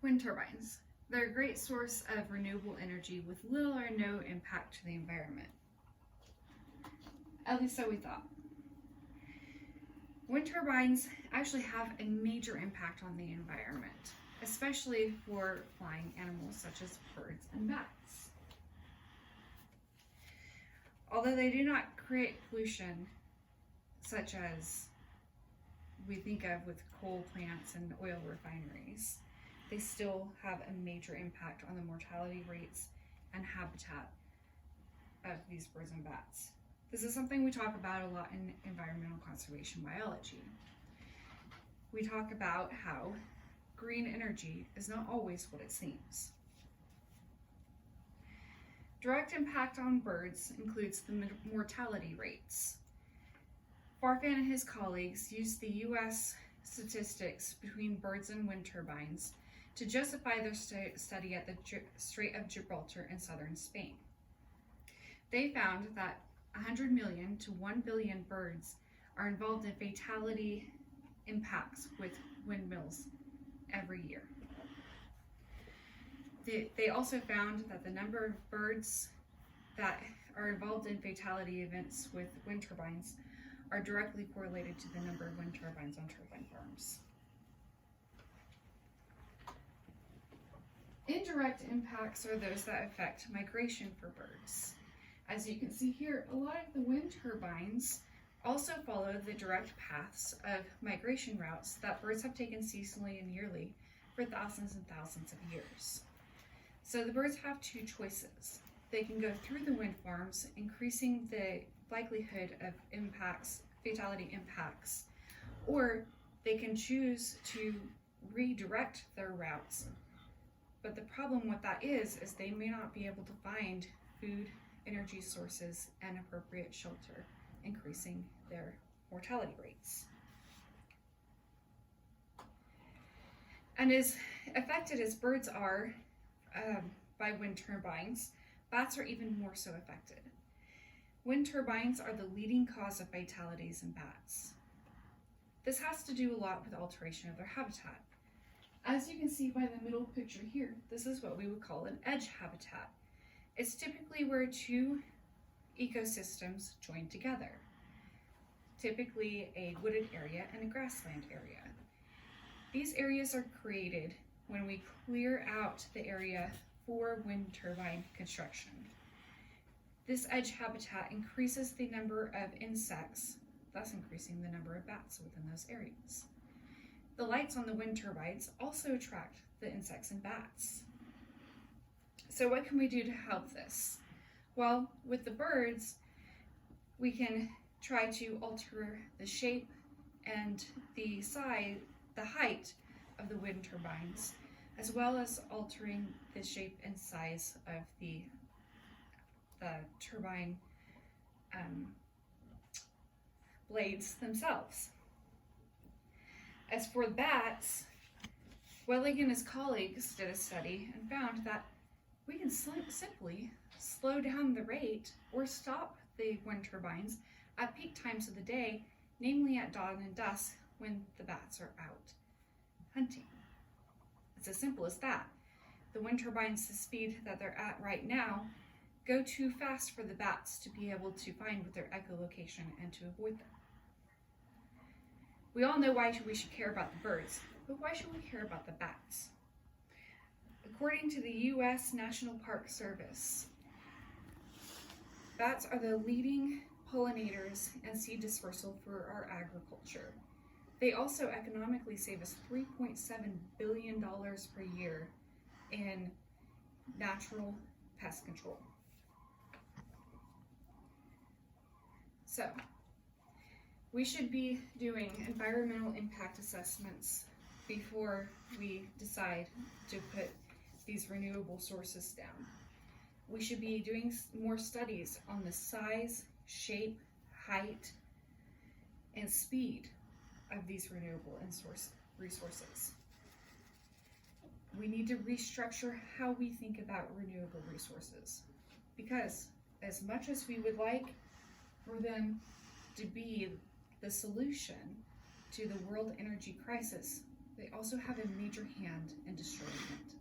Wind turbines. They're a great source of renewable energy with little or no impact to the environment. At least so we thought. Wind turbines actually have a major impact on the environment, especially for flying animals such as birds and bats. Although they do not create pollution such as we think of with coal plants and oil refineries, they still have a major impact on the mortality rates and habitat of these birds and bats. This is something we talk about a lot in environmental conservation biology. We talk about how green energy is not always what it seems. Direct impact on birds includes the mortality rates. Farfan and his colleagues used the U.S. statistics between birds and wind turbines to justify their study at the Strait of Gibraltar in southern Spain. They found that 100 million to 1 billion birds are involved in fatality impacts with windmills every year. They also found that the number of birds that are involved in fatality events with wind turbines are directly correlated to the number of wind turbines on turbine farms. Indirect impacts are those that affect migration for birds. As you can see here, a lot of the wind turbines also follow the direct paths of migration routes that birds have taken seasonally and yearly for thousands and thousands of years. So the birds have two choices. They can go through the wind farms, increasing the likelihood of fatality impacts, or they can choose to redirect their routes. But the problem with that is they may not be able to find food, energy sources, and appropriate shelter, increasing their mortality rates. And as affected as birds are by wind turbines, bats are even more so affected. Wind turbines are the leading cause of fatalities in bats. This has to do a lot with alteration of their habitat. As you can see by the middle picture here, this is what we would call an edge habitat. It's typically where two ecosystems join together, typically a wooded area and a grassland area. These areas are created when we clear out the area for wind turbine construction. This edge habitat increases the number of insects, thus increasing the number of bats within those areas. The lights on the wind turbines also attract the insects and bats. So what can we do to help this? Well, with the birds, we can try to alter the shape and the height of the wind turbines, as well as altering the shape and size of the turbine blades themselves. As for the bats, Welling and his colleagues did a study and found that we can simply slow down the rate or stop the wind turbines at peak times of the day, namely at dawn and dusk when the bats are out hunting. It's as simple as that. The wind turbines, the speed that they're at right now, go too fast for the bats to be able to find their echolocation and to avoid them. We all know why we should care about the birds, but why should we care about the bats? According to the U.S. National Park Service, bats are the leading pollinators and seed dispersal for our agriculture. They also economically save us $3.7 billion per year in natural pest control. So, we should be doing environmental impact assessments before we decide to put these renewable sources down. We should be doing more studies on the size, shape, height, and speed of these renewable resources. We need to restructure how we think about renewable resources, because as much as we would like for them to be the solution to the world energy crisis, They also have a major hand in destroying it.